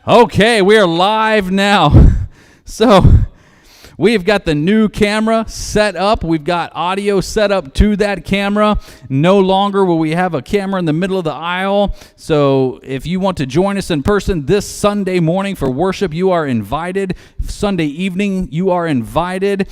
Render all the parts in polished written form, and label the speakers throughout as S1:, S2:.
S1: Okay, we are live now. So we've got the new camera set up. We've got audio set up to that camera. No longer will we have a camera in the middle of the aisle. So if you want to join us in person this Sunday morning for worship, you are invited. Sunday evening, you are invited.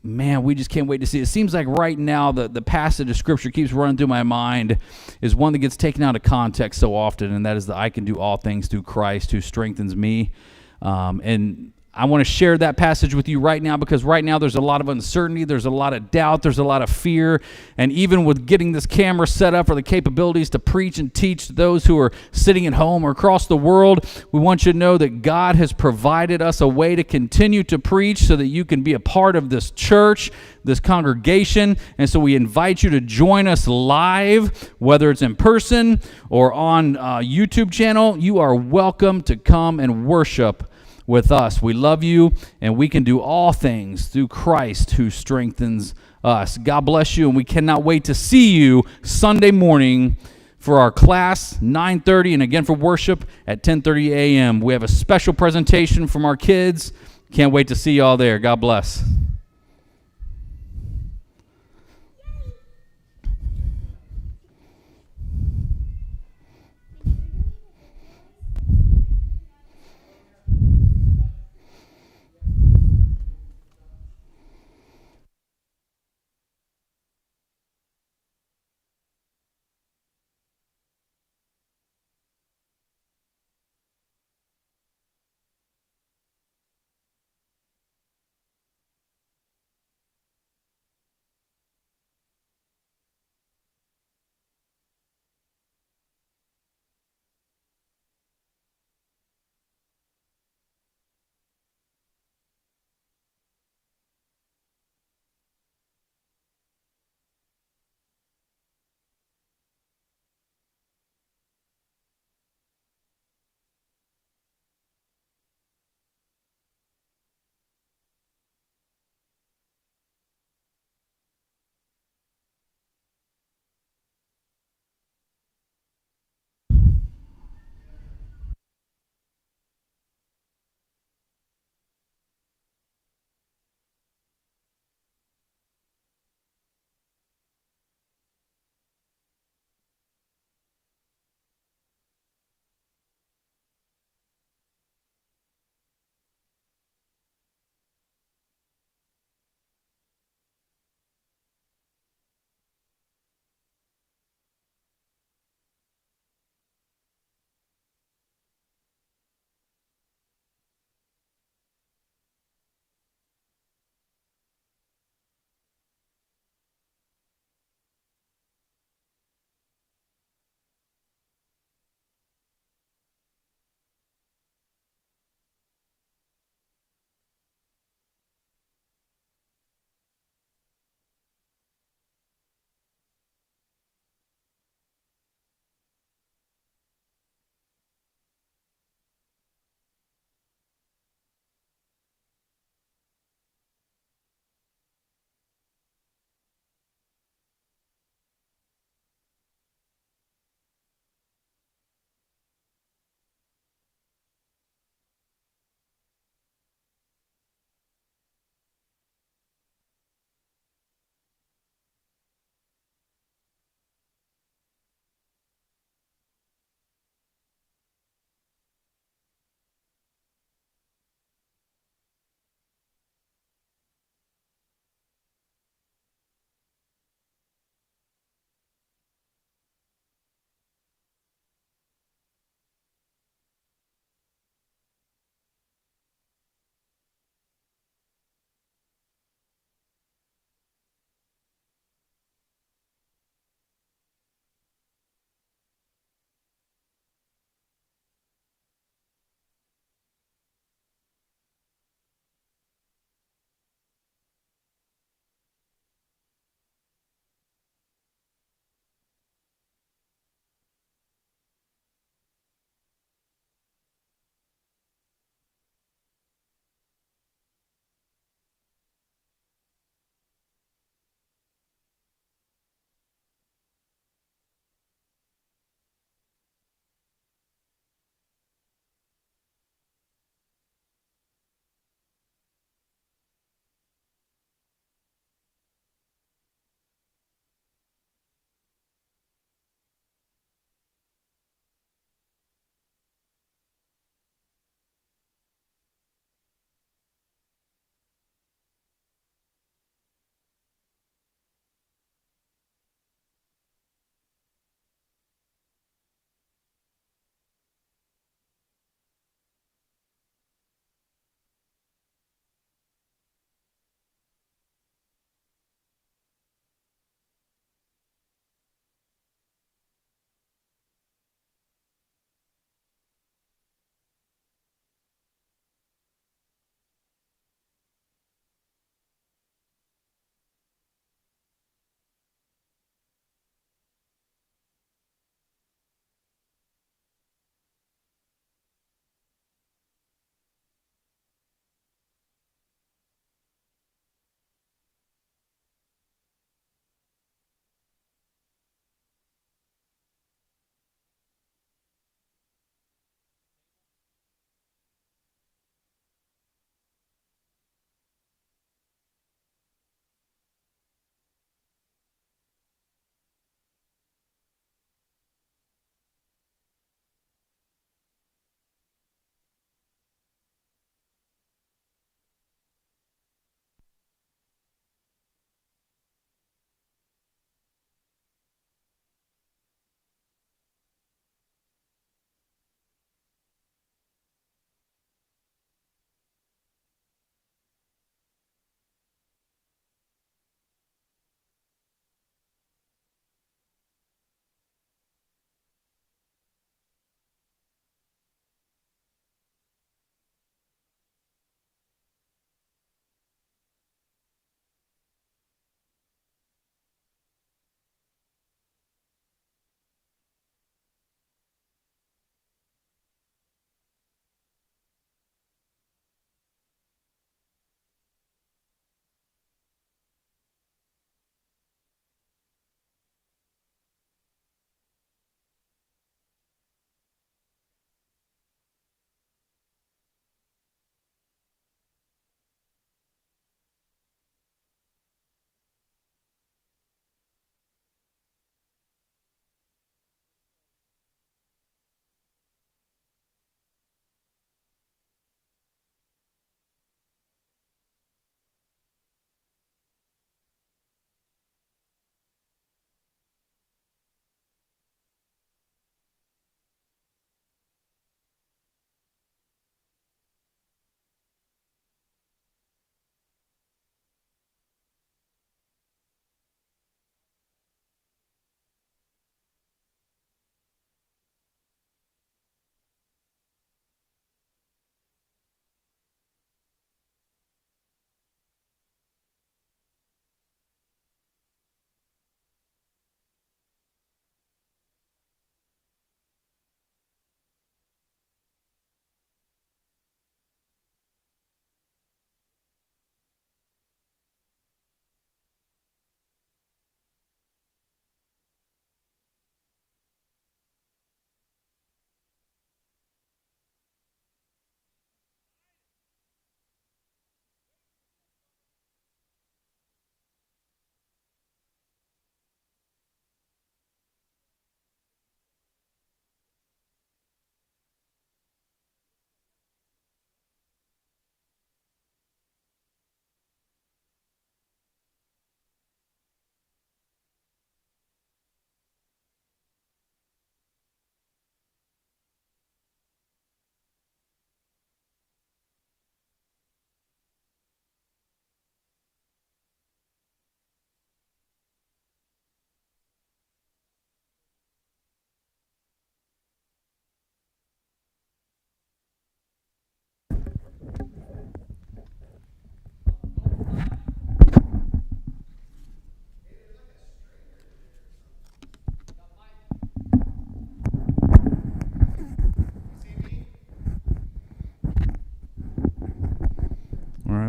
S1: Man, we just can't wait to see. It seems like right now the passage of Scripture keeps running through my mind is one that gets taken out of context so often, and that is that I can do all things through Christ who strengthens me. And I want to share that passage with you right now because right now there's a lot of uncertainty, there's a lot of doubt, there's a lot of fear, and even with getting this camera set up for the capabilities to preach and teach those who are sitting at home or across the world, we want you to know that God has provided us a way to continue to preach so that you can be a part of this church, this congregation, and so we invite you to join us live, whether it's in person or on YouTube channel. You are welcome to come and worship with us. We love you, and we can do all things through Christ who strengthens us. God bless you, and we cannot wait to see you Sunday morning for our class, 9:30, and again for worship at 10:30 a.m. We have a special presentation from our kids. Can't wait to see you all there. God bless.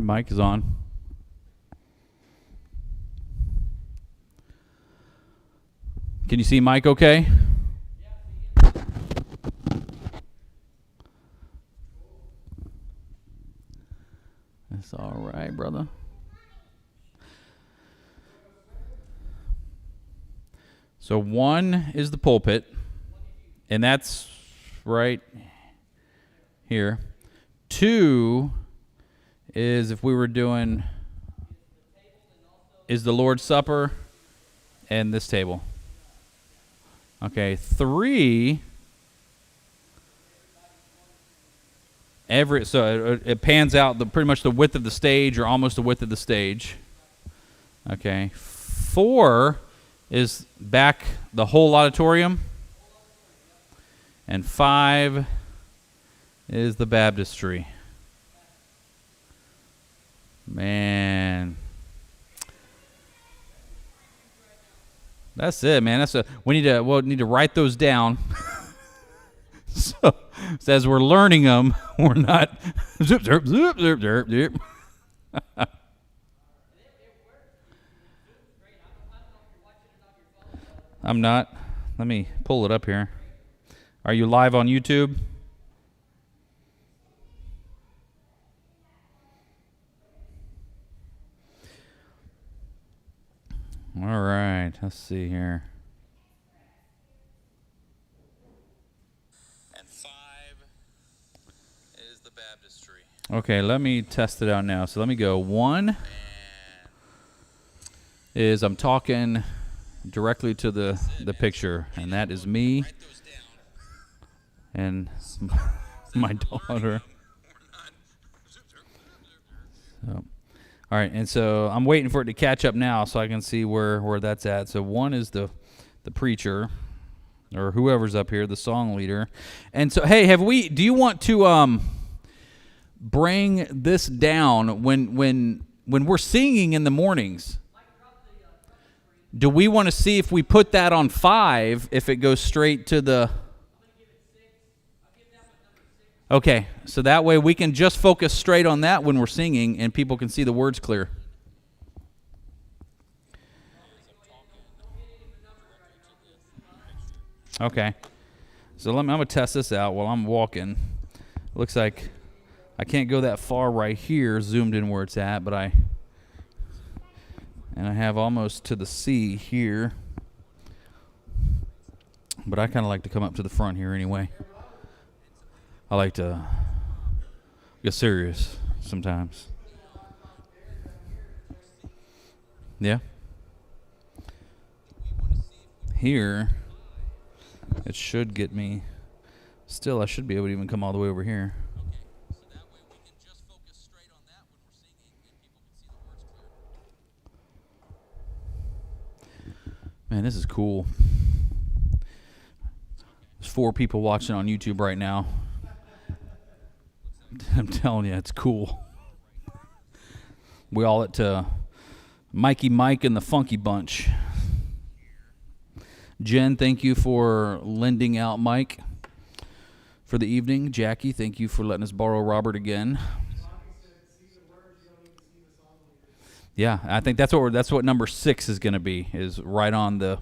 S1: mic is on. Can you see Mike okay? That's all right, brother. So 1 is the pulpit, and that's right here. 2 is, if we were doing, is the Lord's Supper and this table. Okay, 3, so it pans out pretty much the width of the stage, or almost the width of the stage. Okay, 4 is back the whole auditorium, and 5 is the baptistry. Man, that's it, man. We need to write those down. so as we're learning them, we're not zip zip zip zip zip zip. I'm not. Let me pull it up here. Are you live on YouTube? All right, let's see here. And 5 is the baptistry. Okay, let me test it out now. So let me go. 1 is I'm talking directly to the picture, and that is me and my daughter. So, all right, and so I'm waiting for it to catch up now so I can see where that's at. So 1 is the preacher, or whoever's up here, the song leader. And so, hey, do you want to bring this down when we're singing in the mornings? Do we want to see if we put that on 5, if it goes straight to the... Okay, so that way we can just focus straight on that when we're singing, and people can see the words clear. Okay, so I'm going to test this out while I'm walking. Looks like I can't go that far right here, zoomed in where it's at, but I have almost to the C here. But I kind of like to come up to the front here anyway. I like to get serious sometimes. Yeah. Here, it should get me. Still, I should be able to even come all the way over here. Okay, so that way we can just focus straight on that when we're singing and people can see the words clear. Man, this is cool. There's 4 people watching on YouTube right now. I'm telling you, it's cool. We all it to Mikey Mike and the Funky Bunch. Jen, thank you for lending out Mike for the evening. Jackie, thank you for letting us borrow Robert again. Yeah, I think that's what number 6 is going to be, is right on the...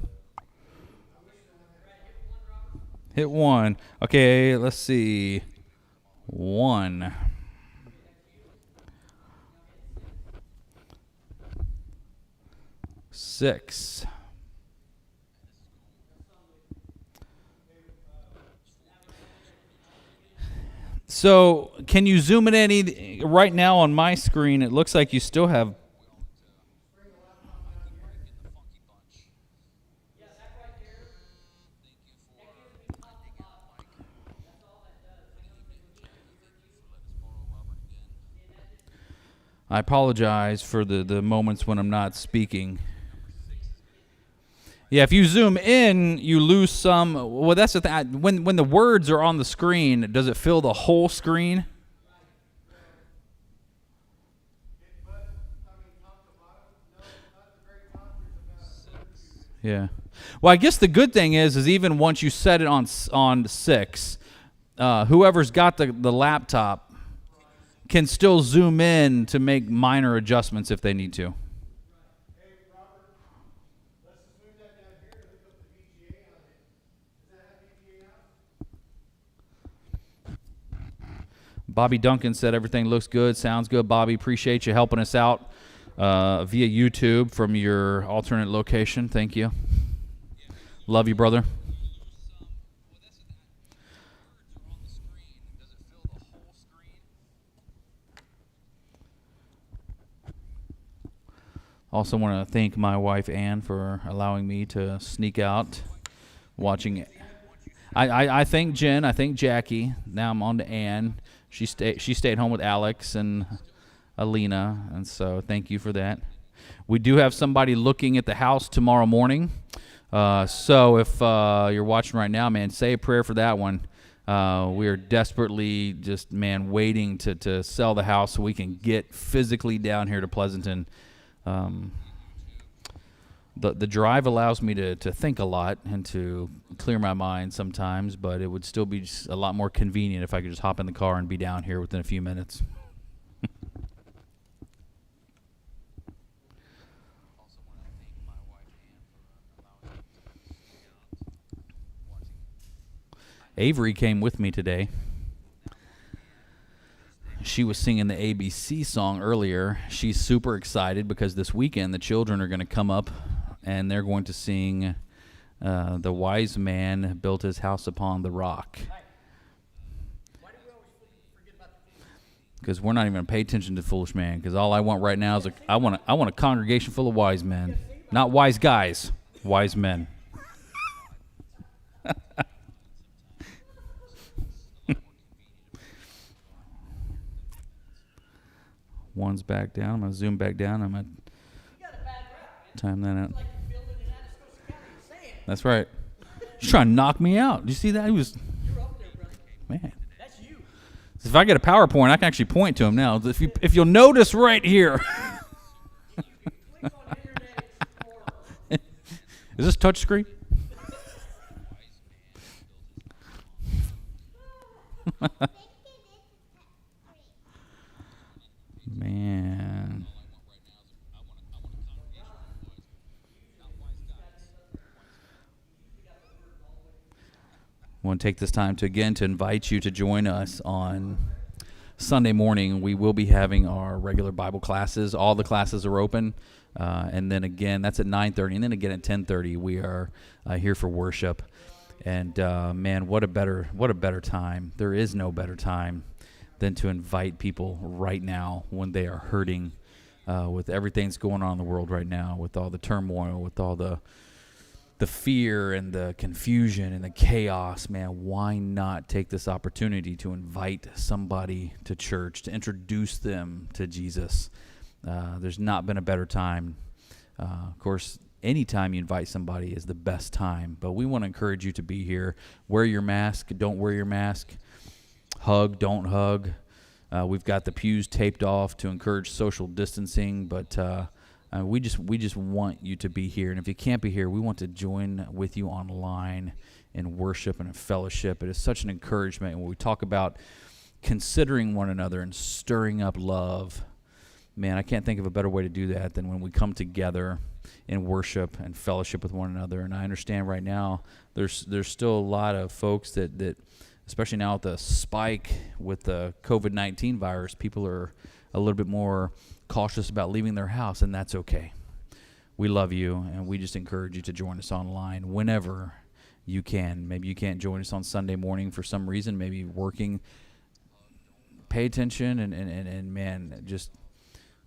S1: Hit 1. Okay, let's see. 1. Six. So, can you zoom in any? Right now on my screen, it looks like you still have... I apologize for the moments when I'm not speaking. Yeah, if you zoom in, you lose some. Well, that's the thing. When the words are on the screen, does it fill the whole screen? Yeah. Well, I guess the good thing is even once you set it on 6, whoever's got the laptop, can still zoom in to make minor adjustments if they need to. Bobby Duncan said everything looks good, sounds good. Bobby, appreciate you helping us out via YouTube from your alternate location. Thank you. Love you, brother. Also want to thank my wife, Ann, for allowing me to sneak out watching it. I thank Jen. I thank Jackie. Now I'm on to Ann. She stayed home with Alex and Alina, and so thank you for that. We do have somebody looking at the house tomorrow morning. So if you're watching right now, man, say a prayer for that one. We are desperately just, man, waiting to sell the house so we can get physically down here to Pleasanton. The drive allows me to think a lot and to clear my mind sometimes, but it would still be just a lot more convenient if I could just hop in the car and be down here within a few minutes. Avery came with me today. She was singing the ABC song earlier. She's super excited because this weekend the children are going to come up and they're going to sing The Wise Man Built His House Upon the Rock. Because we're not even going to pay attention to Foolish Man, because all I want right now is I want a congregation full of wise men. Not wise guys, wise men. One's back down. I'm going to zoom back down. I'm going to time that out. That's right. He's trying to knock me out. Did you see that? He was, man. If I get a PowerPoint, I can actually point to him now. If you'll notice right here. Is this touchscreen? Man. I want to take this time to invite you to join us on Sunday morning. We will be having our regular Bible classes. All the classes are open. And then again, that's at 9:30. And then again at 10:30, we are here for worship. And man, what a better time. There is no better time than to invite people right now when they are hurting with everything that's going on in the world right now, with all the turmoil, with all the fear and the confusion and the chaos. Man, why not take this opportunity to invite somebody to church, to introduce them to Jesus? There's not been a better time. Of course, any time you invite somebody is the best time, but we want to encourage you to be here. Wear your mask. Don't wear your mask. Hug. Don't hug. We've got the pews taped off to encourage social distancing, but we just want you to be here. And if you can't be here, we want to join with you online in worship and in fellowship. It is such an encouragement. And when we talk about considering one another and stirring up love, man, I can't think of a better way to do that than when we come together in worship and fellowship with one another. And I understand right now there's still a lot of folks that especially now with the spike with the COVID-19 virus, people are a little bit more cautious about leaving their house, and that's okay. We love you, and we just encourage you to join us online whenever you can. Maybe you can't join us on Sunday morning for some reason, maybe you're working. Pay attention, and man, just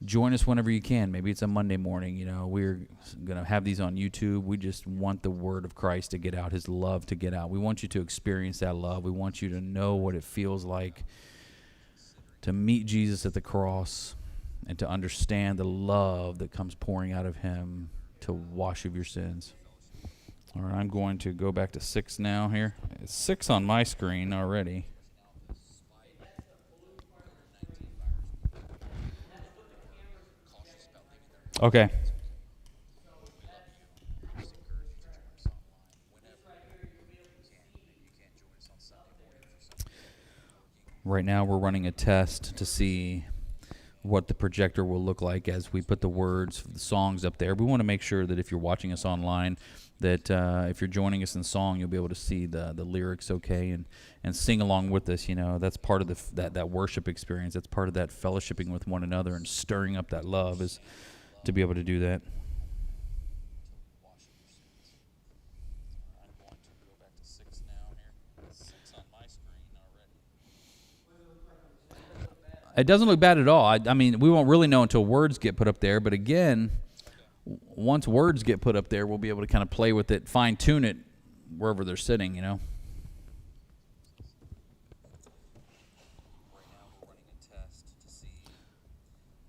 S1: join us whenever you can. Maybe it's a Monday morning. We're going to have these on YouTube. We just want the word of Christ to get out, his love to get out. We want you to experience that love. We want you to know what it feels like to meet Jesus at the cross and to understand the love that comes pouring out of him to wash of your sins. All right, I'm going to go back to 6 now here. It's 6 on my screen already. Okay. Right now we're running a test to see what the projector will look like as we put the words, the songs up there. We want to make sure that if you're watching us online, that if you're joining us in song, you'll be able to see the lyrics okay and sing along with us. You know, that's part of that worship experience. That's part of that fellowshipping with one another and stirring up that love, is to be able to do that. It doesn't look bad at all. I mean, we won't really know until words get put up there. But again, once words get put up there, we'll be able to kind of play with it, fine-tune it wherever they're sitting, you know. Right now we're running a test to see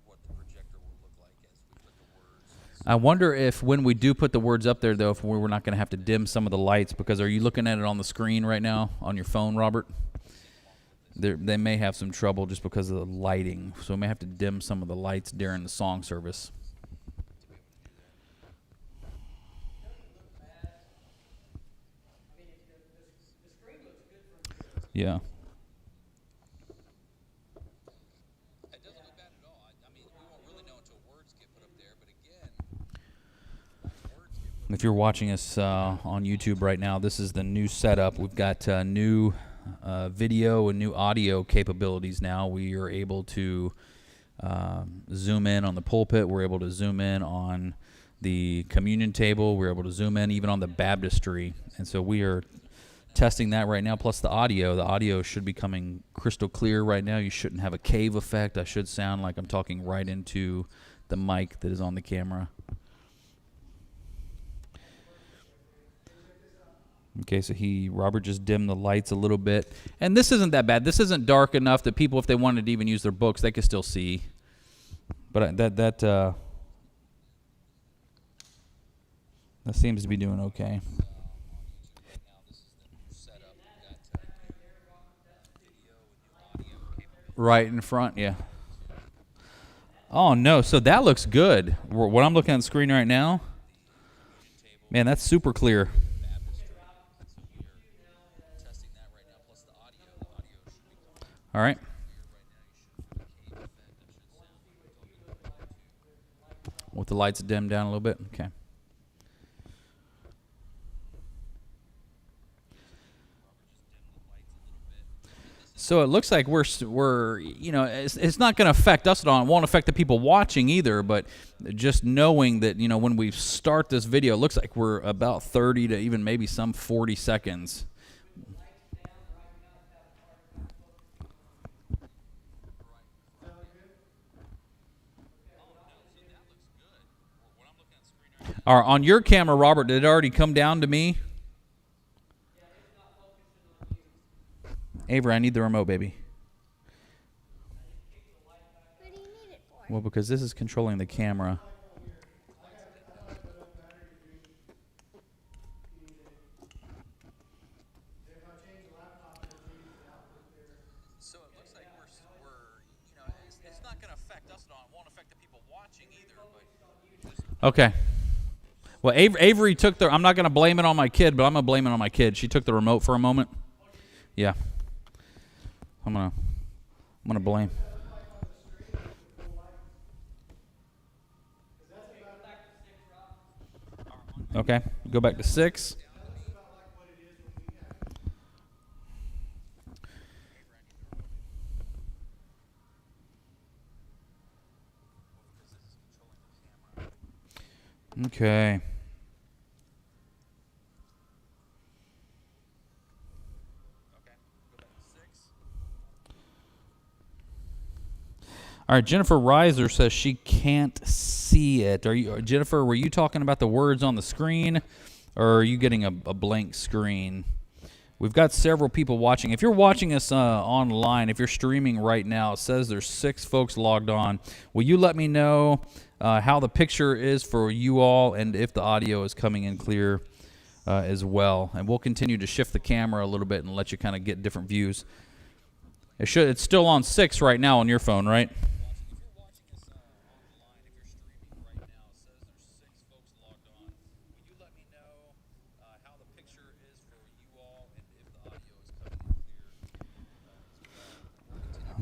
S1: what the projector will look like as we put the words. I wonder if when we do put the words up there, though, if we're not going to have to dim some of the lights, because are you looking at it on the screen right now on your phone, Robert? They may have some trouble just because of the lighting, so we may have to dim some of the lights during the song service. Yeah. It doesn't look bad at all. I mean, we won't really know until words get put up there, but again, if you're watching us on YouTube right now, this is the new setup. We've got new video and new audio capabilities now. We are able to zoom in on the pulpit. We're able to zoom in on the communion table. We're able to zoom in even on the baptistry. And so we are testing that right now, plus the audio. The audio should be coming crystal clear right now. You shouldn't have a cave effect. I should sound like I'm talking right into the mic that is on the camera. Okay, so Robert just dimmed the lights a little bit. And this isn't that bad. This isn't dark enough that people, if they wanted to even use their books, they could still see. But that seems to be doing okay. Right in front, yeah. Oh, no, so that looks good. What I'm looking at the screen right now, man, that's super clear. All right. With the lights dimmed down a little bit? Okay. So it looks like we're you know, it's not going to affect us at all. It won't affect the people watching either, but just knowing that, you know, when we start this video, it looks like we're about 30 to even maybe some 40 seconds. On your camera, Robert, did it already come down to me? Avery, I need the remote, baby.
S2: What do you need it for?
S1: Well, because this is controlling the camera. So it looks like we're you know, it's not going to affect us at all. It won't affect the people watching either. But okay. Well, Avery took the. I'm not going to blame it on my kid, but I'm going to blame it on my kid. She took the remote for a moment. Yeah. I'm gonna blame. Okay, go back to 6. Okay. All right, Jennifer Reiser says she can't see it. Jennifer, were you talking about the words on the screen, or are you getting a blank screen? We've got several people watching. If you're watching us online, if you're streaming right now, it says there's 6 folks logged on. Will you let me know how the picture is for you all and if the audio is coming in clear as well? And we'll continue to shift the camera a little bit and let you kind of get different views. It's still on 6 right now on your phone, right?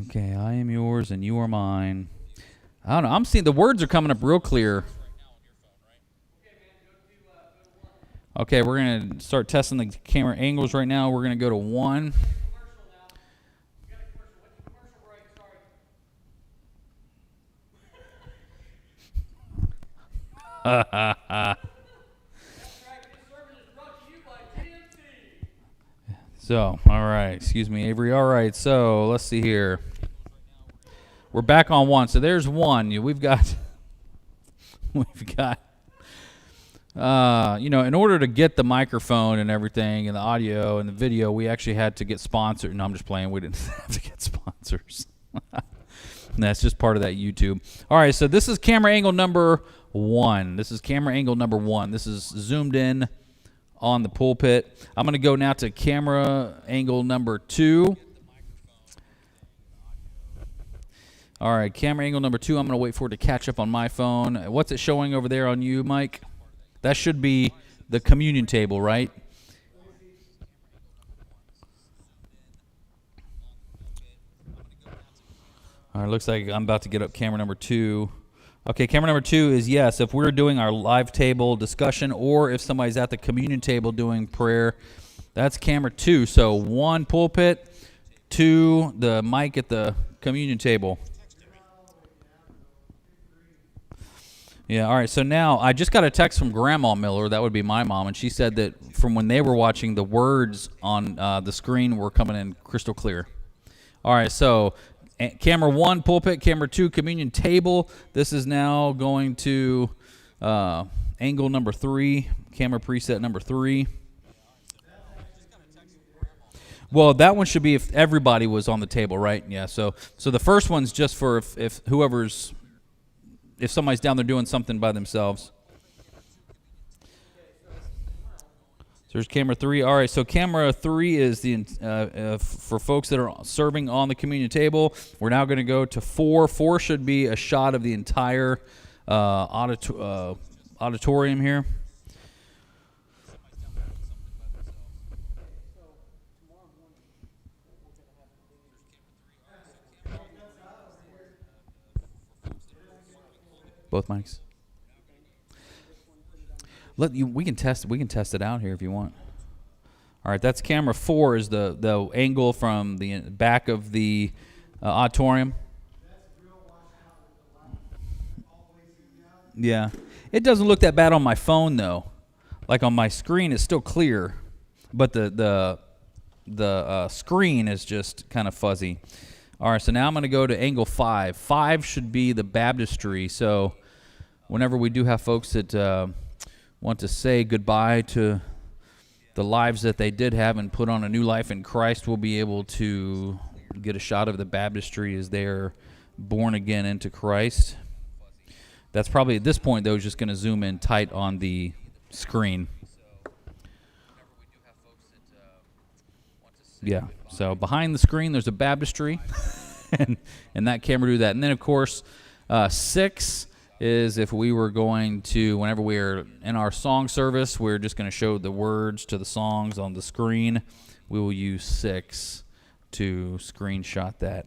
S1: Okay, I am yours and you are mine. I don't know. I'm seeing the words are coming up real clear. Okay, we're going to start testing the camera angles right now. We're going to go to 1. So, all right. Excuse me, Avery. All right, so let's see here. We're back on 1. So there's 1. We've got, in order to get the microphone and everything and the audio and the video, we actually had to get sponsored. No, I'm just playing. We didn't have to get sponsors. That's just part of that YouTube. All right, so this is camera angle number 1. This is camera angle number 1. This is zoomed in on the pulpit. I'm going to go now to camera angle number 2. All right, camera angle number 2. I'm going to wait for it to catch up on my phone. What's it showing over there on you, Mike? That should be the communion table, right? All right, looks like I'm about to get up camera number 2. Okay, camera number 2 is yes, if we're doing our live table discussion or if somebody's at the communion table doing prayer, that's camera 2. So 1 pulpit, 2 the mic at the communion table. Yeah, all right, so now I just got a text from Grandma Miller, that would be my mom, and she said that from when they were watching, the words on the screen were coming in crystal clear. All right, so camera 1, pulpit. Camera 2, communion table. This is now going to angle number 3, camera preset number 3. Well, that one should be if everybody was on the table, right? Yeah, so the first one's just for if somebody's down there doing something by themselves. So there's camera 3. All right, so camera 3 is for folks that are serving on the communion table. We're now going to go to 4. 4 should be a shot of the entire auditorium here. Both mics. We can test it out here if you want. All right, that's camera 4 is the angle from the back of the auditorium. Yeah, it doesn't look that bad on my phone though. Like on my screen, it's still clear, but the screen is just kind of fuzzy. All right, so now I'm going to go to angle 5. 5 should be the baptistry. So whenever we do have folks that want to say goodbye to the lives that they did have and put on a new life in Christ, we'll be able to get a shot of the baptistry as they're born again into Christ. That's probably, at this point, though, just going to zoom in tight on the screen. Yeah, so behind the screen, there's a baptistry, and that camera do that. And then, of course, 6 is if we were going to, whenever we're in our song service, we're just going to show the words to the songs on the screen. We will use 6 to screenshot that.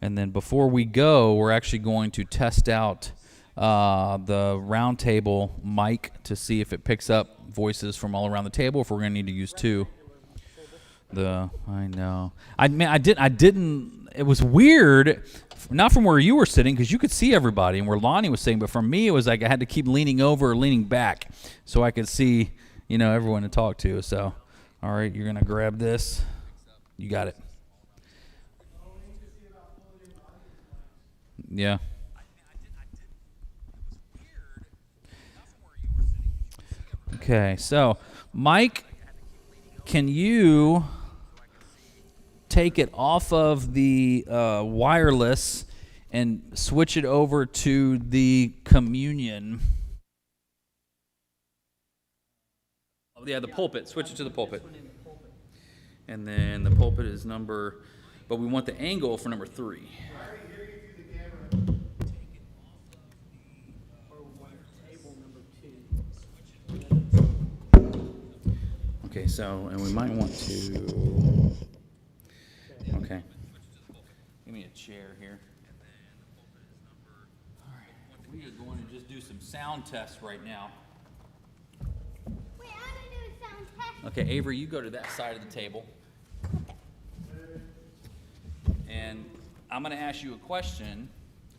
S1: And then before we go, we're actually going to test out the round table mic to see if it picks up voices from all around the table, if we're going to need to use 2. I know. I didn't. It was weird, not from where you were sitting, because you could see everybody and where Lonnie was sitting, but for me, it was like I had to keep leaning over or leaning back so I could see, everyone to talk to. So, all right, you're going to grab this. You got it. Yeah. Okay, so Mike, can you take it off of the wireless and switch it over to the communion? Oh, yeah, the pulpit. Switch it to the pulpit. And then the pulpit is but we want the angle for number 3. Okay, so, and we might want to, okay. Give me a chair here. All right, we are going to just do some sound tests right now.
S2: Wait, I'm gonna do a sound test.
S1: Okay, Avery, you go to that side of the table. And I'm gonna ask you a question.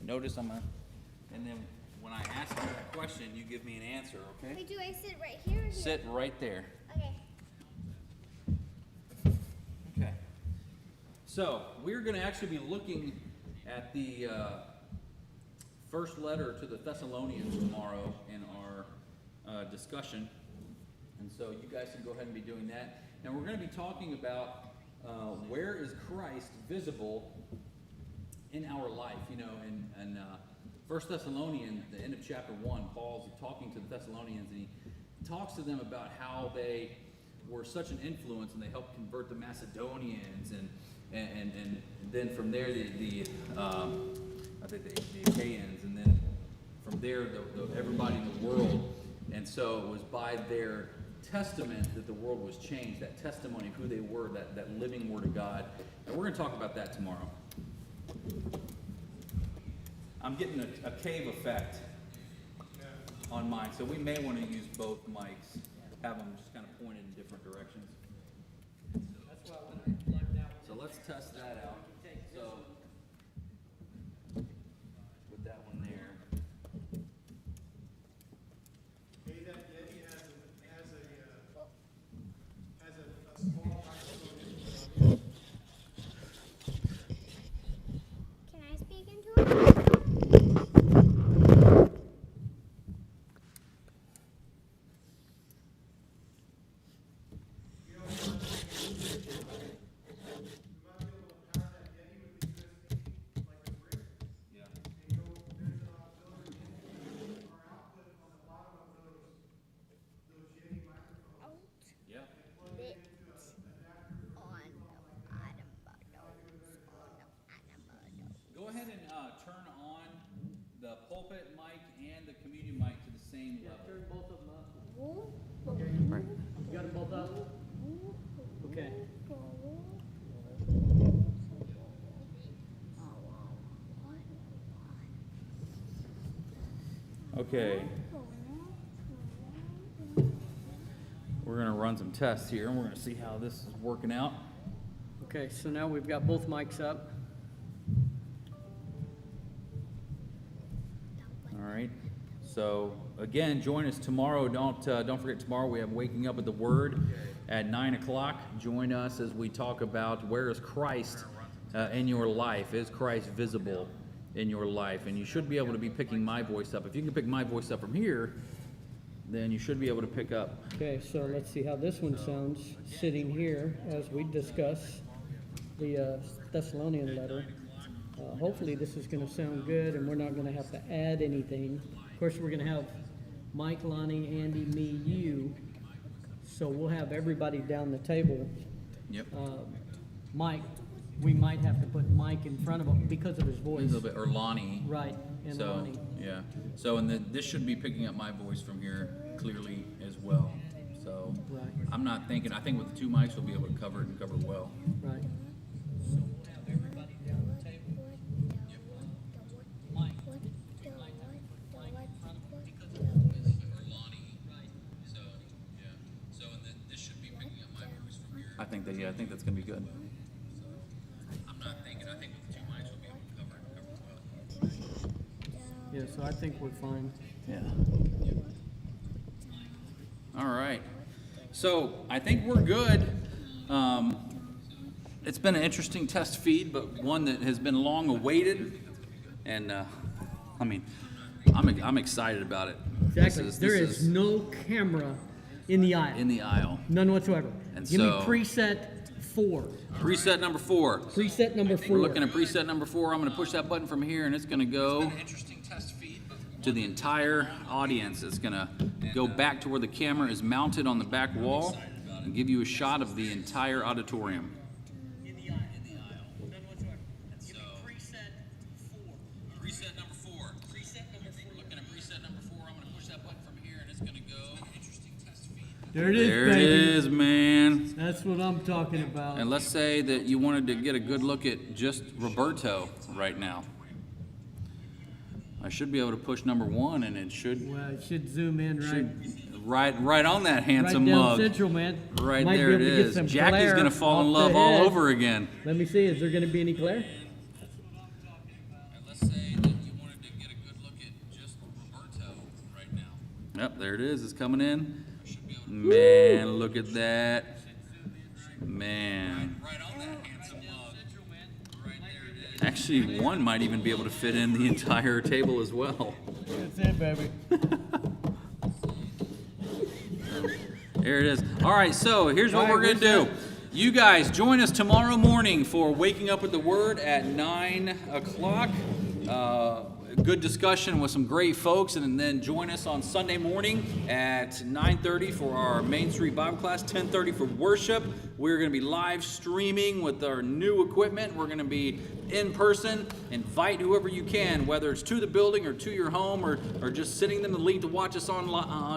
S1: Notice and then when I ask you that question, you give me an answer, okay?
S2: Wait, do I sit right here or here?
S1: Sit right there.
S2: Okay.
S1: Okay. So, we're going to actually be looking at the first letter to the Thessalonians tomorrow in our discussion. And so, you guys can go ahead and be doing that. And we're going to be talking about where is Christ visible in our life. You know, in 1 Thessalonians, the end of chapter 1, Paul's talking to the Thessalonians, and he talks to them about how they were such an influence and they helped convert the Macedonians, and then from there the Achaeans, and then from there everybody in the world. And so it was by their testament that the world was changed, that testimony of who they were, that living word of God. And we're going to talk about that tomorrow. I'm getting a cave effect on mine, so we may want to use both mics, have them just kind of pointed in different directions.
S3: That's why when I plugged that one.
S1: So let's test that out. So with that one there.
S4: Hey, that Yeti has a small microphone.
S2: Can I speak into it?
S1: Yeah.
S2: Bit on the bottom buttons on the bottom buttons.
S1: Go ahead and turn on the pulpit mic and the communion mic to the same
S3: Yeah,
S1: level.
S3: turn both of them up.
S1: Right.
S3: You got them both up? Okay.
S1: Okay. We're gonna run some tests here, and we're gonna see how this is working out.
S3: Okay, so now we've got both mics up.
S1: All right. So again, join us tomorrow. Don't forget tomorrow we have Waking Up with the Word at 9 o'clock. Join us as we talk about where is Christ in your life. Is Christ visible in your life? And you should be able to be picking my voice up. If you can pick my voice up from here, then you should be able to pick up.
S3: Okay, so let's see how this one sounds sitting here as we discuss the Thessalonian letter. Hopefully this is going to sound good and we're not going to have to add anything. Of course, we're going to have Mike, Lonnie, Andy, me, you. So we'll have everybody down the table.
S1: Yep.
S3: Mike, we might have to put Mike in front of him because of his
S1: A
S3: voice.
S1: little bit, or Lonnie.
S3: Right, and
S1: So,
S3: Lonnie.
S1: yeah. So, and this should be picking up my voice from here clearly as well. So,
S3: Right.
S1: I'm not thinking, I think with the two mics we'll be able to cover it and cover it well.
S3: Right. So we'll have everybody down the table. Mike, we might have to put Mike in front of him because of his voice.
S1: Or Lonnie.
S3: Right.
S1: So, yeah. So, and then this should be picking up my voice from here. I think that's going to be good. I'm not thinking, I think with the two mics we'll be able to cover it well.
S3: Yeah, so I think we're fine.
S1: Yeah. All right. So I think we're good. It's been an interesting test feed, but one that has been long awaited. And I mean, I'm excited about it.
S3: Exactly. There
S1: This
S3: is no camera in the aisle.
S1: in the aisle.
S3: None whatsoever.
S1: And
S3: Give me
S1: so-
S3: preset 4.
S1: Preset number 4.
S3: Preset number 4.
S1: We're looking at preset number 4. I'm going to push that button from here, and it's going to go to the entire audience. It's going to go back to where the camera is mounted on the back wall and give you a shot of the entire auditorium.
S3: In the aisle. None whatsoever. Give me preset 4.
S1: Preset number 4.
S3: Preset number 4.
S1: Looking at preset number 4. I'm going to push that button from here, and it's going to go
S3: There it is,
S1: There
S3: baby.
S1: it is, man.
S3: That's what I'm talking about.
S1: And let's say that you wanted to get a good look at just Roberto right now. I should be able to push number 1, and it should
S3: Well, it should zoom in
S1: right on that
S3: right
S1: handsome
S3: down
S1: mug.
S3: central, man.
S1: Right
S3: Might
S1: there
S3: be
S1: it
S3: able to get
S1: is.
S3: some
S1: Jackie's
S3: glare
S1: gonna fall in
S3: off the
S1: love all
S3: head.
S1: over again.
S3: Let me see. Is there going to be any glare?
S1: And let's say that you wanted to get a good look at just Roberto right now. Yep, there it is. It's coming in. Man, look at that. Man. Right on that handsome mug. Right there it is. Actually, one might even be able to fit in the entire table as well.
S3: That's it, baby.
S1: There it is. All right, so here's what
S3: All right,
S1: we're going to
S3: what's
S1: do. You guys join us tomorrow morning for Waking Up with the Word at 9 o'clock. Good discussion with some great folks, and then join us on Sunday morning at 9:30 for our Main Street Bible class, 10:30 for worship. We're going to be live streaming with our new equipment. We're going to be in person. Invite whoever you can, whether it's to the building or to your home or just sending them the link to watch us on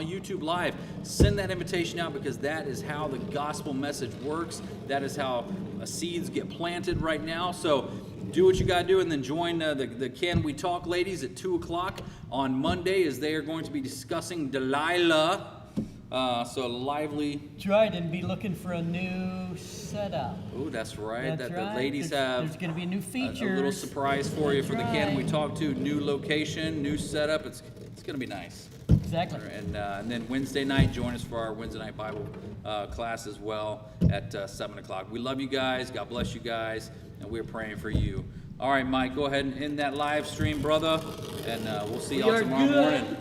S1: YouTube Live. Send that invitation out, because that is how the gospel message works. That is how seeds get planted right now. So do what you got to do, and then join the Can We Talk ladies at 2 o'clock on Monday, as they are going to be discussing Delilah. So lively.
S3: That's right, and be looking for a new setup.
S1: Oh, that's right.
S3: That's
S1: that
S3: right.
S1: the ladies
S3: There's
S1: have
S3: going to be new
S1: a
S3: features.
S1: little surprise for you
S3: That's
S1: for the Can We
S3: right.
S1: Talk to. New location, new setup. It's going to be nice.
S3: Exactly.
S1: And then Wednesday night, join us for our Wednesday night Bible class as well at 7 o'clock. We love you guys. God bless you guys. And we're praying for you. All right, Mike, go ahead and end that live stream, brother. And we'll see y'all
S3: are
S1: tomorrow
S3: good.
S1: morning.